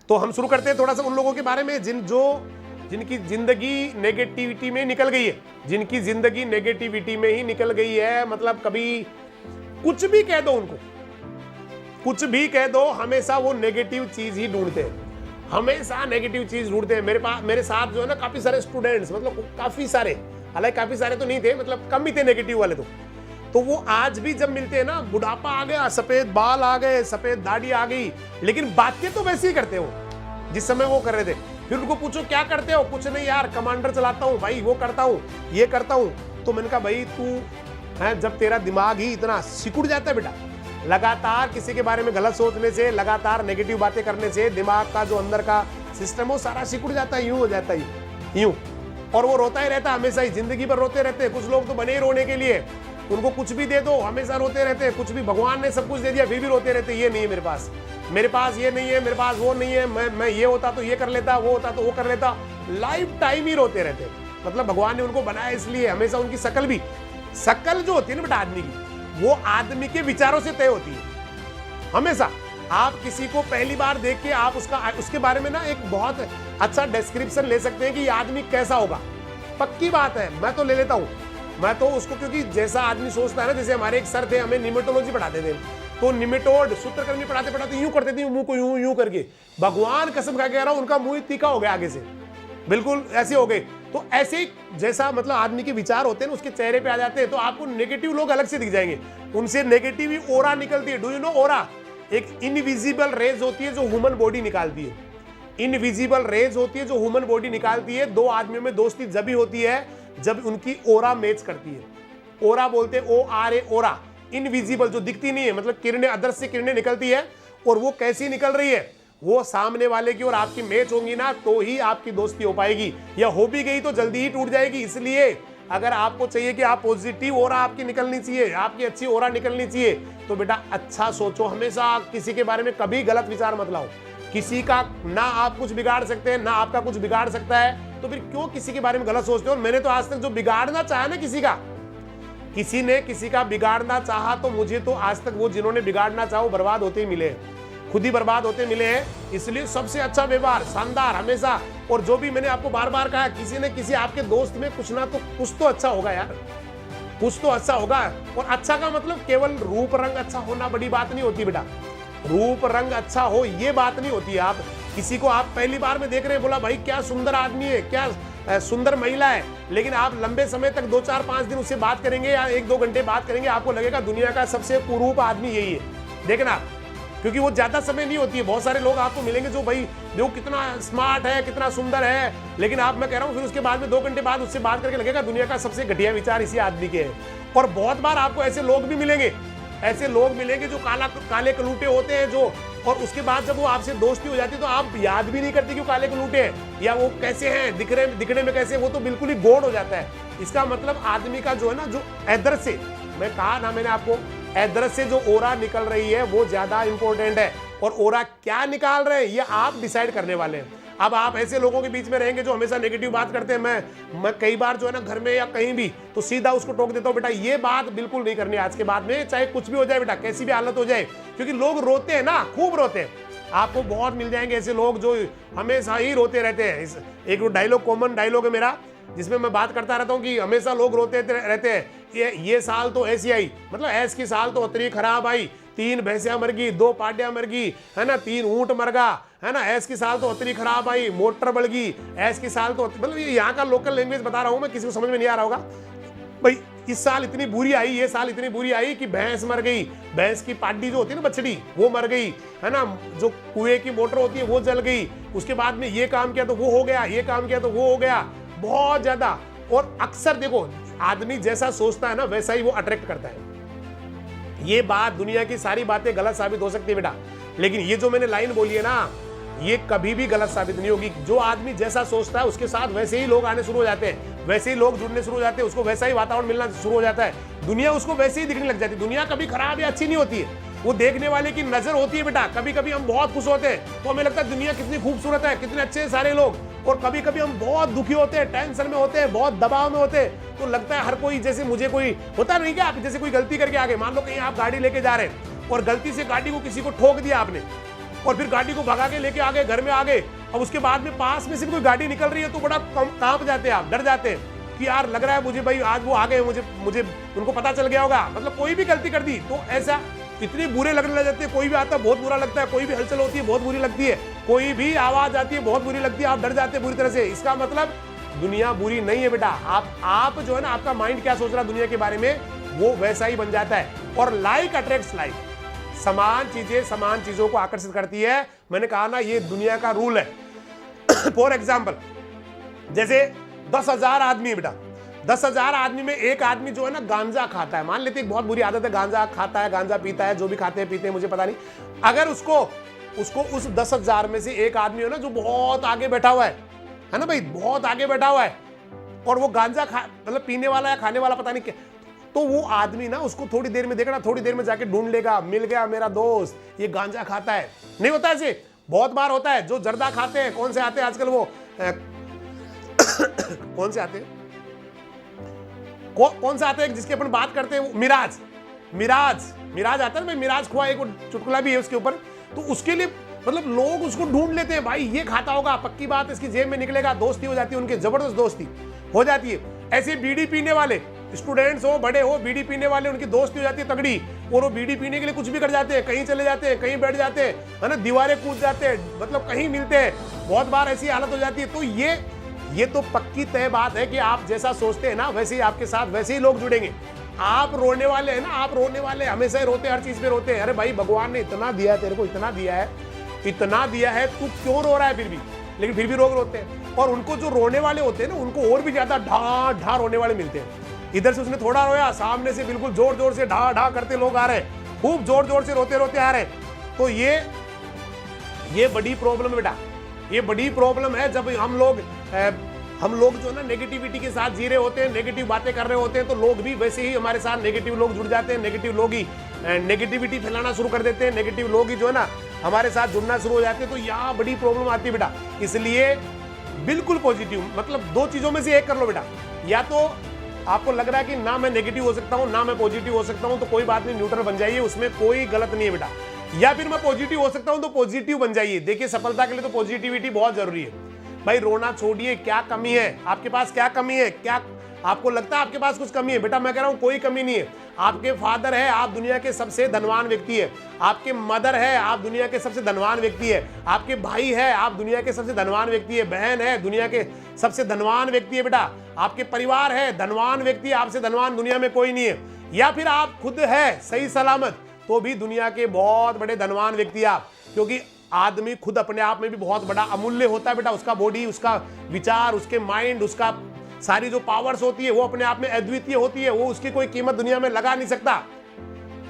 तो हम शुरू करते हैं थोड़ा सा उन लोगों के बारे में जिनकी जिंदगी नेगेटिविटी में निकल गई है, जिनकी जिंदगी नेगेटिविटी में ही निकल गई है। मतलब कभी कुछ भी कह दो उनको, कुछ भी कह दो, हमेशा वो नेगेटिव चीज ही ढूंढते हैं, हमेशा नेगेटिव चीज ढूंढते हैं। मेरे साथ जो है ना काफी सारे स्टूडेंट्स, मतलब काफी सारे, हालांकि काफी सारे तो नहीं थे, मतलब कम ही थे नेगेटिव वाले। तो वो आज भी जब मिलते हैं ना, बुढ़ापा आ गया, सफेद बाल आ गए, सफेद दाढ़ी आ गई, लेकिन बातें तो वैसे ही करते हो जिस समय वो कर रहे थे। फिर उनको पूछो क्या करते हो, कुछ नहीं यार, कमांडर चलाता हूँ भाई, वो करता हूँ, ये करता हूँ। तो मैंने कहा भाई तू है, जब तेरा दिमाग ही इतना सिकुड़ जाता है बेटा, लगातार किसी के बारे में गलत सोचने से, लगातार नेगेटिव बातें करने से दिमाग का जो अंदर का सिस्टम है वो सारा सिकुड़ जाता है, यूं हो जाता है यूं, और वो रोता ही रहता है हमेशा ही, जिंदगी भर रोते रहते हैं। कुछ लोग तो बने ही रोने के लिए, उनको कुछ भी दे दो हमेशा रोते रहते हैं, कुछ भी भगवान ने सब कुछ दे दिया फिर भी रोते रहते हैं, ये नहीं है मेरे पास, मेरे पास ये नहीं है, मेरे पास वो नहीं है, मैं ये होता तो ये कर लेता, वो होता तो वो कर लेता, लाइफ टाइम ही रोते रहते हैं। मतलब भगवान ने उनको बनाया इसलिए, हमेशा उनकी शकल जो होती है ना बेटा आदमी की, वो आदमी के विचारों से तय होती है। हमेशा आप किसी को पहली बार देख के आप उसके बारे में ना एक बहुत अच्छा डिस्क्रिप्शन ले सकते हैं कि ये आदमी कैसा होगा। पक्की बात है, मैं तो ले लेता हूं, मैं तो उसको, क्योंकि जैसा आदमी सोचता है ना, जैसे हमारे एक सर थे, हमें निमेटोलॉजी पढ़ाते थे, तो निमेटोड सूत्रक्रमी पढ़ाते यूं करते थे, मुंह को यूं करके, भगवान कसम खा के कह रहा हूं, उनका मुंह ही तीखा हो गया आगे से, बिल्कुल ऐसे हो गए। तो ऐसे ही जैसा मतलब आदमी के विचार होते हैं ना, उसके चेहरे पे आ जाते हैं, तो आपको नेगेटिव लोग अलग से दिख जाएंगे, उनसे नेगेटिव ही ओरा निकलती है। डू यू नो ओरा? एक इनविजिबल रेज होती है जो ह्यूमन बॉडी निकालती है, इनविजिबल रेज होती है जो ह्यूमन बॉडी निकालती है। दो आदमियों में दोस्ती जब भी होती है जब उनकी ओरा मैच करती है। ओरा बोलते हैं ORA, ओरा, इनविजिबल, जो दिखती नहीं है, मतलब किरणें, अदृश्य किरणें निकलती है, और वो कैसी निकल रही है, वो सामने वाले की और आपकी मैच होंगी ना तो ही आपकी दोस्ती हो पाएगी, या हो भी गई तो जल्दी ही टूट जाएगी। इसलिए अगर आपको चाहिए कि आप पॉजिटिव ओरा आपकी निकलनी चाहिए, आपकी अच्छी ओरा निकलनी चाहिए, तो बेटा अच्छा सोचो, हमेशा किसी के बारे में कभी गलत विचार मत लाओ। किसी का ना आप कुछ बिगाड़ सकते हैं, ना आपका कुछ बिगाड़ सकता है, तो फिर क्यों किसी के बारे में गलत सोचते हो। और मैंने तो आज तक जो बिगाड़ना चाहा ना किसी ने किसी का बिगाड़ना चाहा, तो मुझे तो आज तक वो जिन्होंने बिगाड़ना चाहा वो बर्बाद होते ही मिले हैं, खुद ही बर्बाद होते मिले हैं। इसलिए सबसे अच्छा व्यवहार, शानदार हमेशा। और जो भी मैंने आपको बार बार कहा, किसी ने किसी आपके दोस्त में कुछ तो अच्छा होगा यार, कुछ तो अच्छा होगा। और अच्छा का मतलब केवल रूप रंग अच्छा होना बड़ी बात नहीं होती बेटा, रूप रंग अच्छा हो ये बात नहीं होती है। आप किसी को आप पहली बार में देख रहे हैं, बोला भाई क्या सुंदर आदमी है, क्या सुंदर महिला है, लेकिन आप लंबे समय तक 2 4 5 दिन उससे बात करेंगे या 1 2 घंटे बात करेंगे, आपको लगेगा दुनिया का सबसे कुरूप आदमी यही है। देखना, क्योंकि वो ज्यादा समय नहीं होती है। बहुत सारे लोग आपको मिलेंगे जो भाई देखो कितना स्मार्ट है, कितना सुंदर है, लेकिन आप, मैं कह रहा हूँ, फिर उसके बाद में 2 घंटे बाद उससे बात करके लगेगा दुनिया का सबसे घटिया विचार इसी आदमी के हैं। और बहुत बार आपको ऐसे लोग भी मिलेंगे, ऐसे लोग मिलेंगे जो काले कलूटे होते हैं जो, और उसके बाद जब वो आपसे दोस्ती हो जाती है तो आप याद भी नहीं करते कि वो काले कलूटे हैं या वो कैसे हैं, दिखने में कैसे, वो तो बिल्कुल ही गौड़ हो जाता है। इसका मतलब आदमी का जो है ना, जो एदर से, मैं कहा ना मैंने आपको, एदर से जो ओरा निकल रही है वो ज्यादा इंपॉर्टेंट है। और ओरा क्या निकाल रहे हैं ये आप डिसाइड करने वाले हैं। अब आप ऐसे लोगों के बीच में रहेंगे जो हमेशा नेगेटिव बात करते हैं, मैं कई बार जो है ना घर में या कहीं भी तो सीधा उसको टोक देता हूँ, बेटा ये बात बिल्कुल नहीं करनी आज के बाद में, चाहे कुछ भी हो जाए बेटा, कैसी भी हालत हो जाए। क्योंकि लोग रोते हैं ना, खूब रोते हैं, आपको बहुत मिल जाएंगे ऐसे लोग जो हमेशा ही रोते रहते हैं। एक डायलॉग, कॉमन डायलॉग है मेरा, जिसमें मैं बात करता रहता हूँ कि हमेशा लोग रोते रहते हैं, ये साल तो ऐसी आई, मतलब ऐस की साल तो उतनी खराब आई, 3 भैंसियां मर गई, 2 पाड्या मर गई, है ना, 3 ऊंट मर गया, है ना, ऐस की साल तो उतनी खराब आई, मोटर बढ़ गई, ऐस की साल तो, मतलब ये यहाँ का लोकल लैंग्वेज बता रहा हूँ मैं, किसी को समझ में नहीं आ रहा होगा भाई। इस साल इतनी बुरी आई, ये साल इतनी बुरी आई कि भैंस मर गई, भैंस की पाड्डी जो होती है ना, बछड़ी, वो मर गई, है ना, जो कुएं की मोटर होती है वो जल गई, उसके बाद में ये काम किया तो वो हो गया, ये काम किया तो वो हो गया, बहुत ज्यादा। और अक्सर देखो, आदमी जैसा सोचता है ना वैसा ही वो अट्रैक्ट करता है। ये बात, दुनिया की सारी बातें गलत साबित हो सकती है बेटा, लेकिन ये जो मैंने लाइन बोली है ना, ये कभी भी गलत साबित नहीं होगी। जो आदमी जैसा सोचता है उसके साथ वैसे ही लोग आने शुरू हो जाते हैं, वैसे ही लोग जुड़ने शुरू हो जाते हैं, उसको वैसा ही वातावरण मिलना शुरू हो जाता है, दुनिया उसको वैसे ही दिखने लग जाती है। दुनिया कभी खराब या अच्छी नहीं होती है, वो देखने वाले की नजर होती है बेटा। कभी कभी हम बहुत खुश होते हैं तो हमें लगता है दुनिया कितनी खूबसूरत है, कितने अच्छे सारे लोग, और कभी कभी हम बहुत दुखी होते हैं, टेंशन में होते हैं, बहुत दबाव में होते हैं, तो लगता है हर कोई, जैसे मुझे कोई होता नहीं क्या, आप जैसे कोई गलती करके आ गए, मान लो कहीं आप गाड़ी लेके जा रहे हैं और गलती से गाड़ी को किसी को ठोक दिया आपने, और फिर गाड़ी को भगा के लेके आ गए, घर में आ गए। अब उसके बाद में पास में से कोई गाड़ी निकल रही है तो बड़ा कांप जाते हैं आप, डर जाते हैं कि यार लग रहा है मुझे भाई आज वो आ गए, मुझे उनको पता चल गया होगा। मतलब कोई भी गलती कर दी तो ऐसा इतने बुरे लगने लग जाते हैं। कोई भी आता है बहुत बुरा लगता है, कोई भी हलचल होती है बहुत बुरी लगती है, कोई भी आवाज आती है बहुत बुरी लगती है, आप डर जाते हैं बुरी तरह से। इसका मतलब दुनिया बुरी नहीं है बेटा। आप जो है ना, आपका माइंड क्या सोच रहा है दुनिया के बारे में, वो वैसा ही बन जाता है। और लाइक अट्रैक्ट्स लाइक, समान चीजें समान चीजों को आकर्षित करती है। मैंने कहा ना, ये दुनिया का रूल है। फॉर एग्जाम्पल, जैसे 10,000 आदमी बेटा, 10,000 आदमी में एक आदमी जो है ना गांजा खाता है, मान लेते एक बहुत बुरी आदत है, गांजा खाता है, गांजा पीता है, जो भी खाते हैं पीते हैं मुझे पता नहीं। अगर उसको उस 10,000 में से एक आदमी है ना जो बहुत आगे बैठा हुआ है ना भाई, बहुत आगे बैठा हुआ है, और वो गांजा मतलब पीने वाला या खाने वाला पता नहीं क्या, तो वो आदमी ना उसको थोड़ी देर में देखना, थोड़ी देर में जाके ढूंढ लेगा, मिल गया मेरा दोस्त ये गांजा खाता है। नहीं होता ऐसे, बहुत बार होता है। जो जर्दा खाते हैं, कौन से आते हैं आजकल वो कौन से आते हैं, कौन सा आते हैं जिसकी अपन बात करते हैं, मिराज आता है ना, मिराज खुआ एक चुटकुला भी है उसके ऊपर। तो उसके लिए मतलब लोग उसको ढूंढ लेते हैं, भाई ये खाता होगा, पक्की बात इसकी जेब में निकलेगा। दोस्ती हो जाती है उनके, जबरदस्त दोस्ती हो जाती है। ऐसे बीड़ी पीने वाले स्टूडेंट्स हो, बड़े हो, बीड़ी पीने वाले, उनकी दोस्ती हो जाती है तगड़ी, और वो बीड़ी पीने के लिए कुछ भी कर जाते हैं, कहीं चले जाते हैं, कहीं बैठ जाते हैं, है ना, दीवारें कूद जाते हैं, मतलब कहीं मिलते हैं। बहुत बार ऐसी हालत हो जाती है। तो ये तो पक्की तय बात है कि आप जैसा सोचते हैं ना, वैसे ही आपके साथ वैसे ही लोग जुड़ेंगे। आप रोने वाले हैं ना, आप रोने वाले हमेशा ही रोते हैं, हर चीज पे रोते हैं। अरे भाई भगवान ने इतना दिया है तेरे को, इतना दिया है, तू क्यों रो रहा है फिर भी? लेकिन फिर भी लोग रोते हैं। और उनको जो रोने वाले होते हैं ना, उनको और भी ज्यादा ढा रोने वाले मिलते हैं। इधर से उसने थोड़ा रोया, सामने से बिल्कुल जोर जोर से ढा करते लोग आ रहे हैं, खूब जोर जोर से रोते रोते आ रहे हैं। तो ये बड़ी प्रॉब्लम है बेटा, ये बड़ी प्रॉब्लम है। जब हम लोग जो ना नेगेटिविटी के साथ जी रहे होते हैं, नेगेटिव बातें कर रहे होते हैं, तो लोग भी वैसे ही हमारे साथ नेगेटिव लोग जुड़ जाते हैं, नेगेटिव लोग ही नेगेटिविटी फैलाना शुरू कर देते हैं, नेगेटिव लोग ही जो है ना हमारे साथ जुड़ना शुरू हो जाते हैं। तो यहाँ बड़ी प्रॉब्लम आती है बेटा। इसलिए बिल्कुल पॉजिटिव, मतलब दो चीजों में से एक कर लो बेटा। या तो आपको लग रहा है कि ना मैं नेगेटिव हो सकता हूँ ना मैं पॉजिटिव हो सकता हूँ, तो कोई बात नहीं, न्यूट्रल बन जाइए, उसमें कोई गलत नहीं है बेटा। या फिर मैं पॉजिटिव हो सकता हूँ तो पॉजिटिव बन जाइए। देखिए सफलता के लिए तो पॉजिटिविटी बहुत जरूरी है भाई। रोना छोड़िए, क्या कमी है आपके पास, क्या कमी है, क्या आपको लगता है आपके पास कुछ कमी है? बेटा मैं कह रहा हूं कोई कमी नहीं है। आपके फादर है, आप दुनिया के सबसे धनवान व्यक्ति है। आपके मदर है, आप दुनिया के सबसे धनवान व्यक्ति है। आपके भाई है, आप दुनिया के सबसे धनवान व्यक्ति है। बहन है, दुनिया के सबसे धनवान व्यक्ति है बेटा। आपके परिवार है, धनवान व्यक्ति, आपसे धनवान दुनिया में कोई नहीं है। या फिर आप खुद है सही सलामत, तो भी दुनिया के बहुत बड़े धनवान व्यक्ति आप। क्योंकि आदमी खुद अपने आप में भी बहुत बड़ा अमूल्य होता है बेटा। उसका बॉडी, उसका विचार, उसके माइंड, उसका सारी जो पावर्स होती है वो अपने आप में अद्वितीय होती है। वो उसकी कोई कीमत दुनिया में लगा नहीं सकता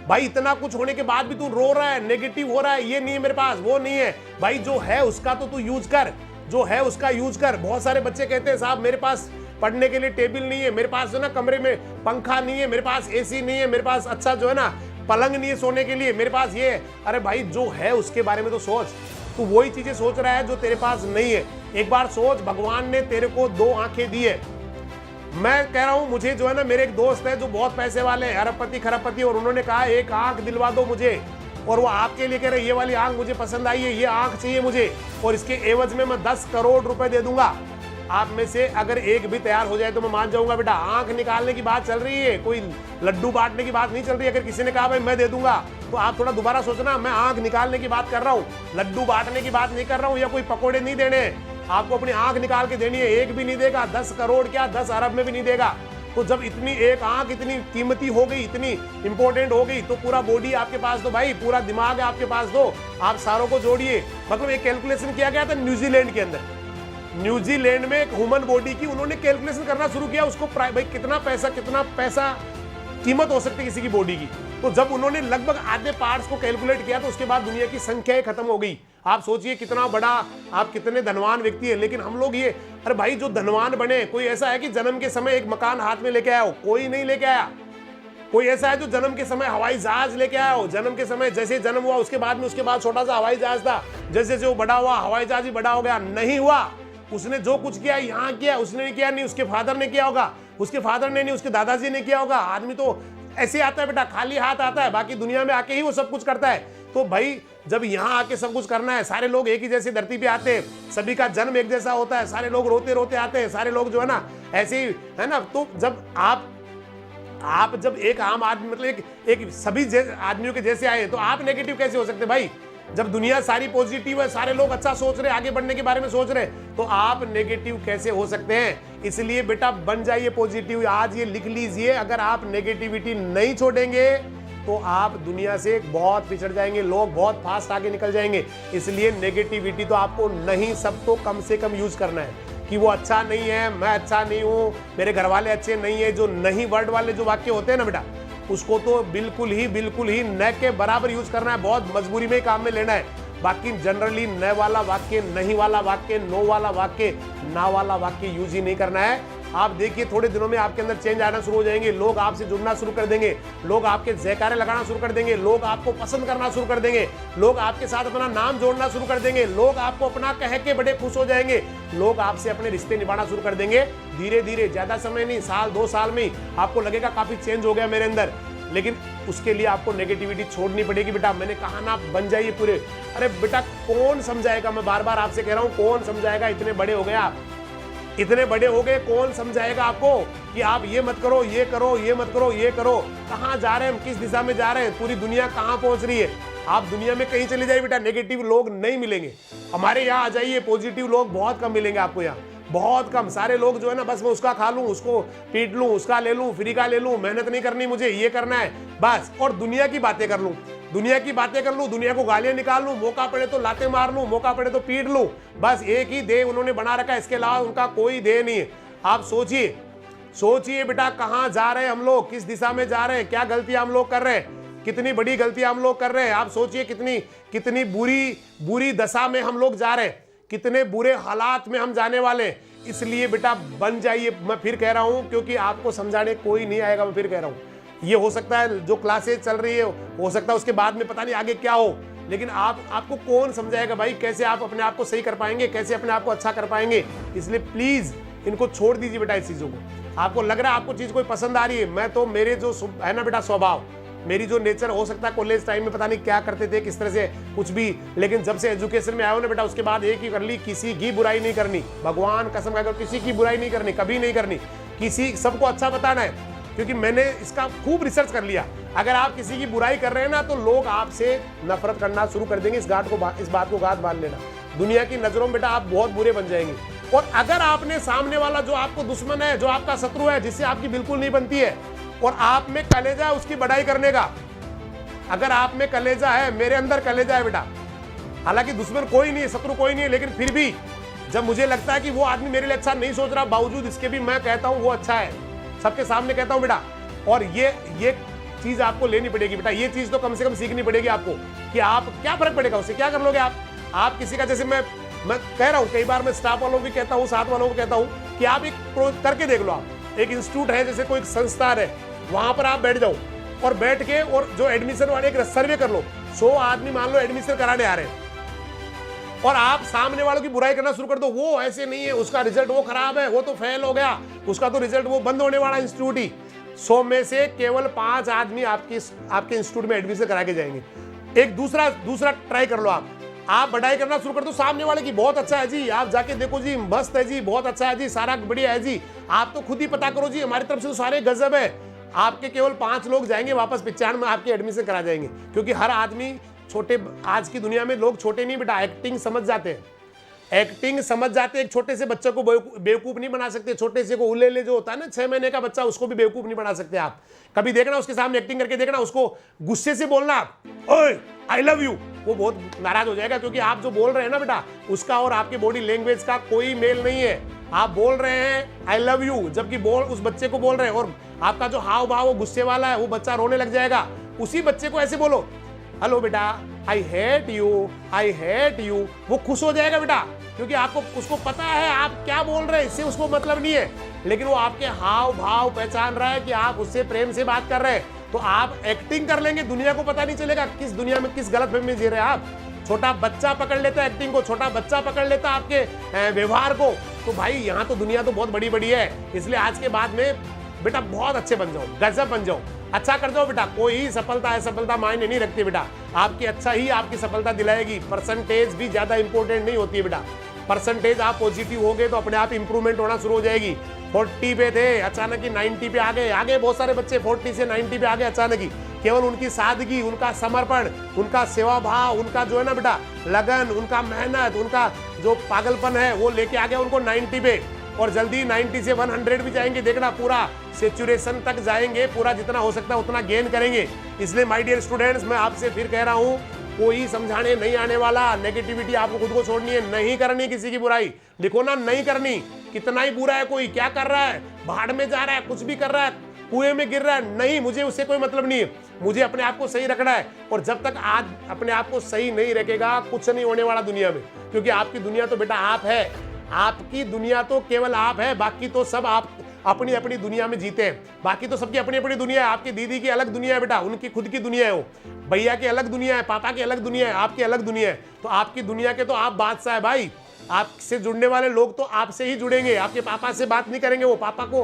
भाई। इतना कुछ होने के बाद भी तू रो रहा है, नेगेटिव हो रहा है, ये नहीं है मेरे पास, वो नहीं है भाई। जो है उसका तो तू यूज कर, जो है उसका यूज कर। बहुत सारे बच्चे कहते हैं साहब मेरे पास पढ़ने के लिए टेबल नहीं है, मेरे पास जो ना कमरे में पंखा नहीं है, मेरे पास एसी नहीं है, मेरे पास अच्छा जो है ना पलंग नहीं है सोने के लिए, मेरे पास ये। अरे भाई जो है उसके बारे में तो सोच। तू वही चीजें सोच रहा है जो तेरे पास नहीं है। एक बार सोच, भगवान ने तेरे को 2 आंखें दी है। मैं कह रहा हूं, मुझे जो है ना, मेरे एक दोस्त है जो बहुत पैसे वाले हैं, अरबपति खरबपति, और उन्होंने कहा एक आंख दिलवा दो मुझे। और वो आपके लिए कह रहे ये वाली आंख मुझे पसंद आई है, ये आंख चाहिए मुझे, और इसके एवज में मैं 10 करोड़ रुपए दे दूंगा। आप में से अगर एक भी तैयार हो जाए तो मैं मान जाऊंगा बेटा। आंख निकालने की बात चल रही है, कोई लड्डू बांटने की बात नहीं चल रही है। अगर किसी ने कहा भाई मैं दे दूंगा, तो आप थोड़ा दोबारा सोचना, मैं आंख निकालने की बात कर रहा हूँ, लड्डू बांटने की बात नहीं कर रहा हूँ, या कोई पकोड़े नहीं देने। आपको अपनी आंख निकाल के देनी है। एक भी नहीं देगा, 10 करोड़ क्या 10 अरब में भी नहीं देगा। तो जब इतनी एक आंख इतनी कीमती हो गई, इतनी इंपॉर्टेंट हो गई, तो पूरा बॉडी आपके पास दो भाई, पूरा दिमाग आपके पास दो, आप सारों को जोड़िए। मतलब एक कैलकुलेशन किया गया था न्यूजीलैंड के अंदर, न्यूजीलैंड में एक ह्यूमन बॉडी की उन्होंने कैलकुलेशन करना शुरू किया। उसको भाई कितना पैसा कीमत हो सकती है किसी की बॉडी की। तो जब उन्होंने लगभग आधे पार्ट्स को कैलकुलेट किया, तो उसके बाद दुनिया की संख्या खत्म हो गई। आप सोचिए कितना बड़ा, आप कितने धनवान व्यक्ति है। लेकिन हम लोग ये, अरे भाई जो धनवान बने, कोई ऐसा है कि जन्म के समय एक मकान हाथ में लेके आया हो? कोई नहीं लेके आया। कोई ऐसा है जो जन्म के समय हवाई जहाज लेके आया हो? जन्म के समय जैसे जन्म हुआ उसके बाद छोटा सा हवाई जहाज था, जैसे जैसे वो बड़ा हुआ हवाई जहाज ही बड़ा हो गया। नहीं हुआ। उसने जो कुछ किया यहाँ किया, उसने नहीं किया, नहीं उसके फादर ने किया होगा, उसके फादर ने नहीं, उसके दादाजी ने किया होगा। आदमी तो ऐसे आता है बेटा, खाली हाथ आता है, बाकी दुनिया में आके ही वो सब कुछ करता है। तो भाई जब यहाँ आके सब कुछ करना है, सारे लोग एक ही जैसी धरती पे आते हैं, सभी का जन्म एक जैसा होता है, सारे लोग रोते रोते आते हैं, सारे लोग जो है ना ऐसे ही है ना। तो जब आप जब एक आम आदमी मतलब एक सभी आदमियों के जैसे आए तो आप नेगेटिव कैसे हो सकते भाई? जब दुनिया सारी पॉजिटिव है, सारे लोग अच्छा सोच रहे हैं, आगे बढ़ने के बारे में सोच रहे हैं, तो आप नेगेटिव कैसे हो सकते हैं? इसलिए बेटा बन जाइए पॉजिटिव। आज ये लिख लीजिए, अगर आप नेगेटिविटी नहीं छोड़ेंगे तो आप दुनिया से बहुत पिछड़ जाएंगे, लोग बहुत फास्ट आगे निकल जाएंगे। इसलिए नेगेटिविटी तो आपको नहीं, सब तो कम से कम यूज करना है कि वो अच्छा नहीं है, मैं अच्छा नहीं हूं, मेरे घर वाले अच्छे नहीं है। जो नहीं वर्ड वाले जो वाक्य होते हैं ना बेटा, उसको तो बिल्कुल ही न के बराबर यूज करना है, बहुत मजबूरी में काम में लेना है। बाकी जनरली न वाला वाक्य, नहीं वाला वाक्य, नो वाला वाक्य, ना वाला वाक्य यूज ही नहीं करना है। आप देखिए थोड़े दिनों में आपके अंदर चेंज आना शुरू हो जाएंगे, लोग आपसे जुड़ना शुरू कर देंगे, लोग आपके जयकारे लगाना शुरू कर देंगे, लोग आपको पसंद करना शुरू कर देंगे, लोग आपके साथ अपना नाम जोड़ना शुरू कर देंगे, लोग आपको अपना कह के बड़े खुश हो जाएंगे, लोग आपसे अपने रिश्ते निभाना शुरू कर देंगे। धीरे धीरे, ज्यादा समय नहीं, साल 2 साल में ही आपको लगेगा काफी चेंज हो गया मेरे अंदर। लेकिन उसके लिए आपको नेगेटिविटी छोड़नी पड़ेगी बेटा। मैंने कहा ना, बन जाइए पूरे। अरे बेटा कौन समझाएगा, मैं बार बार आपसे कह रहा हूं, कौन समझाएगा? इतने बड़े हो गए आप, इतने बड़े हो गए, कौन समझाएगा आपको कि आप ये मत करो, ये करो, ये मत करो, ये करो? कहाँ जा रहे हैं हम, किस दिशा में जा रहे हैं? पूरी दुनिया कहाँ पहुंच रही है? आप दुनिया में कहीं चले जाइए बेटा, नेगेटिव लोग नहीं मिलेंगे। हमारे यहाँ आ जाइए, पॉजिटिव लोग बहुत कम मिलेंगे आपको यहाँ, बहुत कम। सारे लोग जो है ना, बस मैं उसका खा लूं, उसको पीट लूं, उसका ले लूं, फ्री का ले लूं, मेहनत नहीं करनी मुझे, ये करना है बस, और दुनिया की बातें कर लूं, दुनिया की बातें कर लूं, दुनिया को गालियां निकाल लूं, मौका पड़े तो लाते मार लूं, मौका पड़े तो पीट लूं। बस एक ही ध्येय उन्होंने बना रखा है, इसके अलावा उनका कोई ध्येय नहीं है। आप सोचिए बेटा, कहां जा रहे हैं हम लोग, किस दिशा में जा रहे हैं, क्या गलतियां हम लोग कर रहे हैं, कितनी बड़ी गलतियां हम लोग कर रहे हैं। आप सोचिए कितनी बुरी दशा में हम लोग जा रहे हैं, कितने बुरे हालात में हम जाने वाले हैं। इसलिए बेटा बन जाइए, मैं फिर कह रहा हूं, क्योंकि आपको समझाने कोई नहीं आएगा। मैं फिर कह रहा हूं, ये हो सकता है जो क्लासेज चल रही है, हो सकता है उसके बाद में पता नहीं आगे क्या हो, लेकिन आपको कौन समझाएगा भाई? कैसे आप अपने आप को सही कर पाएंगे, कैसे अपने आप को अच्छा कर पाएंगे? इसलिए प्लीज इनको छोड़ दीजिए बेटा, इस चीजों को। आपको लग रहा है आपको चीज कोई पसंद आ रही है, मैं तो मेरे जो है ना बेटा स्वभाव, मेरी जो नेचर, हो सकता है कॉलेज टाइम में पता नहीं क्या करते थे, किस तरह से कुछ भी, लेकिन जब से एजुकेशन में आया हो ना बेटा, उसके बाद एक ही कर ली, किसी की बुराई नहीं करनी। भगवान कसम खाकर, किसी की बुराई नहीं करनी, कभी नहीं करनी, किसी सबको अच्छा बताना है। क्योंकि मैंने इसका खूब रिसर्च कर लिया, अगर आप किसी की बुराई कर रहे हैं ना, तो लोग आपसे नफरत करना शुरू कर देंगे। इस बात को गांठ बांध लेना, दुनिया की नजरों में बेटा आप बहुत बुरे बन जाएंगे। और अगर आपने सामने वाला जो आपको दुश्मन है, जो आपका शत्रु है, जिससे आपकी बिल्कुल नहीं बनती है, और आप में कलेजा है उसकी बड़ाई करने का, अगर आप में कलेजा है, मेरे अंदर कलेजा है बेटा, हालांकि दुश्मन कोई नहीं है, शत्रु कोई नहीं है, लेकिन फिर भी जब मुझे लगता है कि वो आदमी मेरे लिए अच्छा नहीं सोच रहा, बावजूद इसके भी मैं कहता हूं वो अच्छा है, सबके सामने कहता हूं बेटा। और ये चीज आपको लेनी पड़ेगी बेटा, ये चीज तो कम से कम सीखनी पड़ेगी आपको कि आप क्या फर्क पड़ेगा उससे, क्या कर लोगे आप किसी का, जैसे मैं कह रहा हूं, कई बार मैं स्टाफ वालों को भी कहता हूं, साथ वालों को कहता हूं कि आप एक करके देख लो। आप एक इंस्टीट्यूट है, जैसे कोई संस्थान है, वहां पर आप बैठ जाओ और बैठ के और जो एडमिशन वाले एक सर्वे कर लो, 100 आदमी मान लो एडमिशन कराने आ रहे हैं, और आप सामने वालों की बुराई करना शुरू कर दो, वो ऐसे नहीं है, उसका रिजल्ट वो खराब है, वो तो फेल हो गया, उसका तो रिजल्ट वो बंद होने वाला इंस्टीट्यूट ही। 100 में से केवल 5 आदमी आपके इंस्टीट्यूट में एडमिशन करा के जाएंगे। एक दूसरा ट्राई कर लो, आप बढ़ाई करना शुरू कर दो सामने वाले की, बहुत अच्छा है जी, आप जाके देखो जी, मस्त है जी, बहुत अच्छा है जी, सारा बढ़िया है जी, आप तो खुद ही पता करो जी, हमारी तरफ से तो सारे गजब है। आपके केवल 5 लोग जाएंगे वापस, 95 में आपके एडमिशन करा जाएंगे। क्योंकि हर आदमी छोटे, आज की दुनिया में लोग छोटे नहीं बेटा, एक्टिंग समझ जाते हैं, एक्टिंग समझ जाते हैं। एक छोटे से बच्चे को बेवकूफ नहीं बना सकते, छोटे से को उल्ले जो होता है ना 6 महीने का बच्चा, उसको भी बेवकूफ नहीं बना सकते आप। कभी देखना उसके सामने एक्टिंग करके देखना, उसको गुस्से से बोलना, ओए आई लव यू, वो बहुत नाराज हो जाएगा, क्योंकि आप जो बोल रहे हैं ना बेटा, उसका और आपके बॉडी लैंग्वेज का कोई मेल नहीं है। आप बोल रहे हैं आई लव यू, जबकि उस बच्चे को बोल रहे हैं, और आपका जो हाव भाव वो गुस्से वाला है, वो बच्चा रोने लग जाएगा। उसी बच्चे को ऐसे बोलो, हेलो बेटा आई हेट यू, वो खुश हो जाएगा बेटा, क्योंकि उसको पता है आप क्या बोल रहे हैं, इससे उसको मतलब नहीं है, लेकिन वो आपके हाव भाव पहचान रहा है कि आप उससे प्रेम से बात कर रहे हैं। तो आप एक्टिंग कर लेंगे, दुनिया को पता नहीं चलेगा किस दुनिया में किस गलतफहमी में जी रहे हैं आप। छोटा बच्चा पकड़ लेता है एक्टिंग को, छोटा बच्चा पकड़ लेता है आपके व्यवहार को। तो भाई यहाँ तो दुनिया तो बहुत बड़ी बड़ी है, इसलिए आज के बाद में बेटा बहुत अच्छे बन जाओ, गजब बन जाओ। अच्छा कर दो बेटा, कोई सफलता असफलता मायने नहीं रखती बेटा, आपकी अच्छा ही आपकी सफलता दिलाएगी। परसेंटेज भी ज्यादा इंपॉर्टेंट नहीं होती है बेटा, परसेंटेज आप पॉजिटिव हो गए तो अपने आप इंप्रूवमेंट होना शुरू हो जाएगी। 40 पे थे, अचानक ही 90 पे आ गए, आगे बहुत सारे बच्चे 40 से 90 पे आ गए अचानक ही। केवल उनकी सादगी, उनका समर्पण, उनका सेवा भाव, उनका जो है ना बेटा लगन, उनका मेहनत, उनका जो पागलपन है वो लेके आ गया उनको 90 पे, और जल्दी 90 से 100 भी जाएंगे। देखना पूरा सेचुरेशन तक जाएंगे, पूरा जितना हो सकता है उतना गेन करेंगे। इसलिए माय डियर स्टूडेंट्स, मैं आपसे फिर कह रहा हूं, कोई समझाने नहीं आने वाला। नेगेटिविटी आपको खुद को छोड़नी है, नहीं करनी किसी की बुराई। लिखो ना, नहीं करनी। कितना ही बुरा है, कोई क्या कर रहा है, भाड़ में जा रहा है, कुछ भी कर रहा है, कुएं में गिर रहा है, नहीं, मुझे उससे कोई मतलब नहीं है। मुझे अपने आप को सही रखना है, और जब तक आज अपने आप को सही नहीं रखेगा कुछ नहीं होने वाला दुनिया में। क्योंकि आपकी दुनिया तो बेटा आप है, आपकी दुनिया तो केवल आप है, बाकी तो सब आप अपनी अपनी दुनिया में जीते हैं। बाकी तो सबकी अपनी अपनी दुनिया है। आपकी दीदी की अलग दुनिया है बेटा, उनकी खुद की दुनिया है, वो भैया की अलग दुनिया है, पापा की अलग दुनिया है, आपकी अलग दुनिया है। तो आपकी दुनिया के तो आप बादशाह है भाई। आपसे जुड़ने वाले लोग तो आपसे ही जुड़ेंगे, आपके पापा से बात नहीं करेंगे। वो पापा को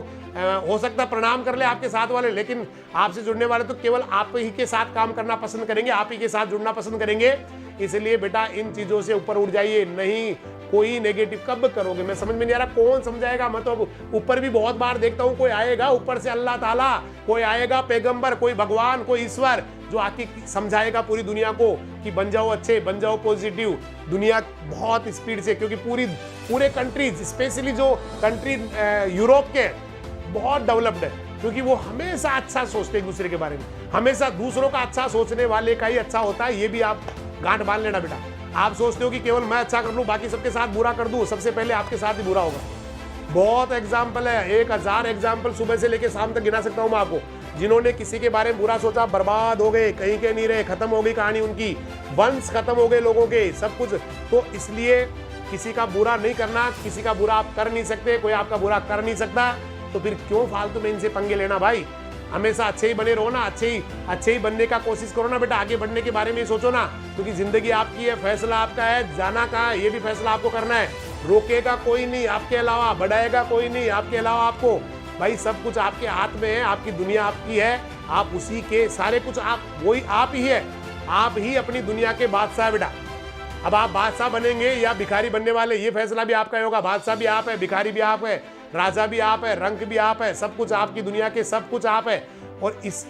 हो सकता है प्रणाम कर ले आपके साथ वाले, लेकिन आपसे जुड़ने वाले तो केवल आप ही के साथ काम करना पसंद करेंगे, आप ही के साथ जुड़ना पसंद करेंगे। इसलिए बेटा इन चीजों से ऊपर उठ जाइए। नहीं कोई नेगेटिव कब करोगे, मैं समझ में नहीं आ रहा, कौन समझाएगा। मैं तो ऊपर भी बहुत बार देखता हूँ, कोई आएगा ऊपर से अल्लाह ताला, कोई आएगा पैगंबर, कोई भगवान, कोई ईश्वर, जो आके समझाएगा पूरी दुनिया को कि बन जाओ अच्छे, बन जाओ पॉजिटिव। दुनिया बहुत स्पीड से, क्योंकि पूरे कंट्रीज, स्पेशली जो कंट्री यूरोप के बहुत डेवलप्ड है, क्योंकि वो हमेशा अच्छा सोचते हैं एक दूसरे के बारे में। हमेशा दूसरों का अच्छा सोचने वाले का ही अच्छा होता है। ये भी आप गांठ बांध लेना बेटा। आप सोचते हो कि केवल मैं अच्छा कर लूं, बाकी सबके साथ बुरा कर दूं, सबसे पहले आपके साथ ही बुरा होगा। बहुत एग्जाम्पल है, 1000 एग्जाम्पल सुबह से लेकर शाम तक गिना सकता हूं मैं आपको, जिन्होंने किसी के बारे में बुरा सोचा, बर्बाद हो गए, कहीं के नहीं रहे, खत्म हो गई कहानी उनकी, वंश खत्म हो गए लोगों के, सब कुछ। तो इसलिए किसी का बुरा नहीं करना, किसी का बुरा आप कर नहीं सकते, कोई आपका बुरा कर नहीं सकता, तो फिर क्यों फालतू में इनसे पंगे लेना भाई। हमेशा अच्छे ही बने रहो ना, अच्छे ही बनने का कोशिश करो ना बेटा। आगे बढ़ने के बारे में सोचो ना, क्योंकि जिंदगी आपकी है, फैसला आपका है, जाना कहाँ है ये भी फैसला आपको करना है। रोकेगा कोई नहीं आपके अलावा, बढ़ाएगा कोई नहीं आपके अलावा आपको। भाई सब कुछ आपके हाथ में है, आपकी दुनिया आपकी है, आप उसी के सारे कुछ वही आप ही है, आप ही अपनी दुनिया के बादशाह बेटा। अब आप बादशाह बनेंगे या भिखारी बनने वाले, ये फैसला भी आपका होगा। बादशाह भी आप है, भिखारी भी आप है, राजा भी आप है, रंक भी आप है, सब कुछ आपकी दुनिया के सब कुछ आप है। और इस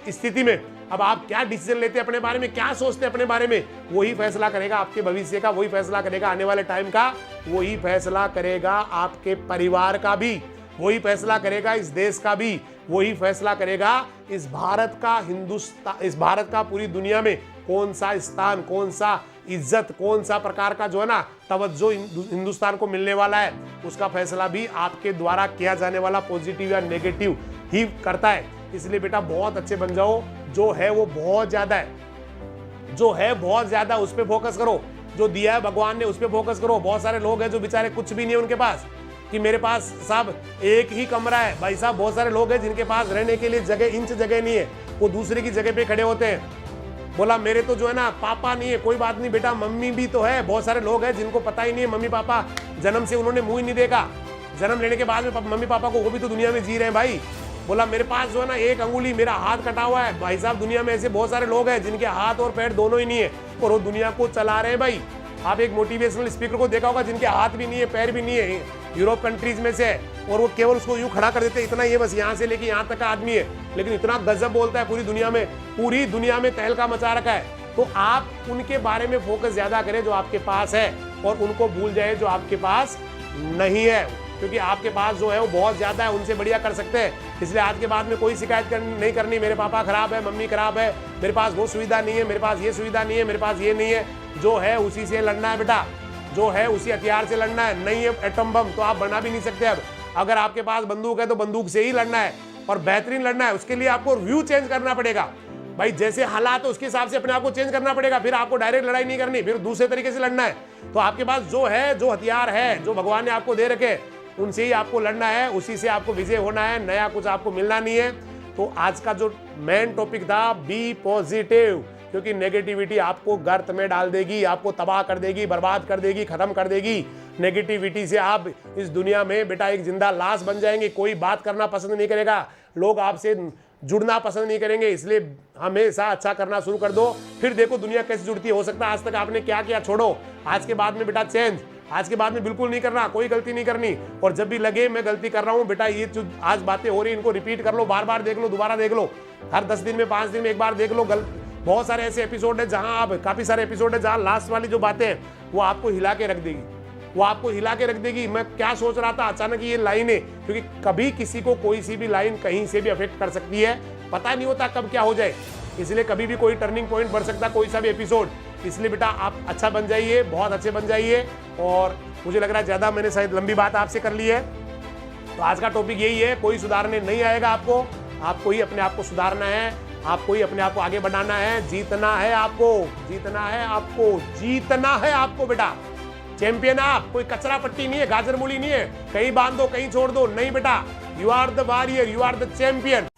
स्थिति में अब आप क्या डिसीजन लेते हैं अपने बारे में, क्या सोचते हैं अपने बारे में, वही फैसला करेगा आपके भविष्य का, वही फैसला करेगा आने वाले टाइम का, वही फैसला करेगा आपके परिवार का भी, वही फैसला करेगा इस देश का भी, वही फैसला करेगा इस भारत का, हिंदुस्तान, इस भारत का पूरी दुनिया में कौन सा स्थान, कौन सा इज्जत, कौन सा प्रकार का जो है ना तवज्जो हिंदुस्तान को मिलने वाला है, उसका फैसला भी आपके द्वारा किया जाने वाला पॉजिटिव या नेगेटिव ही करता है। इसलिए बेटा बहुत अच्छे बन जाओ, जो है वो बहुत ज्यादा है, जो है बहुत ज्यादा, उस पर फोकस करो। जो दिया है भगवान ने उस पर फोकस करो। बहुत सारे लोग हैं जो बेचारे कुछ भी नहीं है उनके पास, कि मेरे पास साहब एक ही कमरा है। भाई साहब बहुत सारे लोग हैं जिनके पास रहने के लिए जगह, इंच जगह नहीं है, वो दूसरे की जगह पे खड़े होते हैं। बोला मेरे तो जो है ना पापा नहीं है, कोई बात नहीं बेटा, मम्मी भी तो है। बहुत सारे लोग हैं जिनको पता ही नहीं है मम्मी पापा, जन्म से उन्होंने मुंह ही नहीं देखा, जन्म लेने के बाद में मम्मी पापा को, वो भी तो दुनिया में जी रहे हैं भाई। बोला मेरे पास जो है ना एक अंगुली, मेरा हाथ कटा हुआ है। भाई साहब दुनिया में ऐसे बहुत सारे लोग हैं जिनके हाथ और पैर दोनों ही नहीं है, और वो दुनिया को चला रहे हैं भाई। आप एक मोटिवेशनल स्पीकर को देखा होगा जिनके हाथ भी नहीं है, पैर भी नहीं है, यूरोप कंट्रीज में से है, और वो केवल उसको यूं खड़ा कर देते, इतना ही है बस, यहाँ से लेके यहाँ तक का आदमी है, लेकिन इतना गजब बोलता है, पूरी दुनिया में तहलका मचा रखा है। तो आप उनके बारे में फोकस ज्यादा करें जो आपके पास है, और उनको भूल जाए जो आपके पास नहीं है, क्योंकि आपके पास जो है वो बहुत ज्यादा है, उनसे बढ़िया कर सकते हैं। इसलिए आज के बाद में कोई शिकायत नहीं करनी, मेरे पापा खराब है, मम्मी खराब है, मेरे पास वो सुविधा नहीं है, मेरे पास ये सुविधा नहीं है, मेरे पास ये नहीं है। जो है उसी से लड़ना है बेटा, जो है उसी हथियार से लड़ना है। नहीं है एटम बम तो आप बना भी नहीं सकते। अब अगर आपके पास बंदूक है तो बंदूक से ही लड़ना है, और बेहतरीन लड़ना है। उसके लिए आपको व्यू चेंज करना पड़ेगा भाई, जैसे हालात है उसके हिसाब से अपने आप को चेंज करना पड़ेगा। फिर आपको डायरेक्ट लड़ाई नहीं करनी, फिर दूसरे तरीके से लड़ना है। तो आपके पास जो है, जो हथियार है, जो भगवान ने आपको दे रखे, उनसे ही आपको लड़ना है, उसी से आपको विजय होना है, नया कुछ आपको मिलना नहीं है। तो आज का जो मेन टॉपिक था, बी पॉजिटिव, क्योंकि नेगेटिविटी आपको गर्त में डाल देगी, आपको तबाह कर देगी, बर्बाद कर देगी, खत्म कर देगी। नेगेटिविटी से आप इस दुनिया में बेटा एक जिंदा लाश बन जाएंगे, कोई बात करना पसंद नहीं करेगा, लोग आपसे जुड़ना पसंद नहीं करेंगे। इसलिए हमेशा अच्छा करना शुरू कर दो, फिर देखो दुनिया कैसे जुड़ती है। हो सकता है आज तक आपने क्या किया छोड़ो, आज के बाद में बेटा चेंज, आज के बाद में बिल्कुल नहीं करना, कोई गलती नहीं करनी। और जब भी लगे मैं गलती कर रहा हूं बेटा, ये जो आज बातें हो रही इनको रिपीट कर लो, बार बार देख लो, दोबारा देख लो, हर 10 दिन में 5 दिन में एक बार देख लो। बहुत सारे ऐसे एपिसोड है जहां आप, काफी सारे एपिसोड है जहां लास्ट वाली जो बातें हैं वो आपको हिला के रख देगी, वो आपको हिला के रख देगी। मैं क्या सोच रहा था, अचानक ये लाइन है, क्योंकि कभी किसी को कोई सी भी लाइन कहीं से भी अफेक्ट कर सकती है, पता नहीं होता कब क्या हो जाए। इसलिए कभी भी कोई टर्निंग पॉइंट बढ़ सकता, कोई सा भी एपिसोड। इसलिए बेटा आप अच्छा बन जाइए, बहुत अच्छे बन जाइए। और मुझे लग रहा है ज़्यादा मैंने शायद लंबी बात आपसे कर ली है, तो आज का टॉपिक यही है, कोई सुधारने नहीं आएगा आपको, आपको ही अपने आप को सुधारना है, आपको ही अपने आप को आगे बढ़ाना है, जीतना है आपको, जीतना है आपको, जीतना है आपको बेटा। चैंपियन आप, कोई कचरा पट्टी नहीं है, गाजर मूली नहीं है, कहीं बांध दो कहीं छोड़ दो, नहीं बेटा, you are the warrior, you are the champion.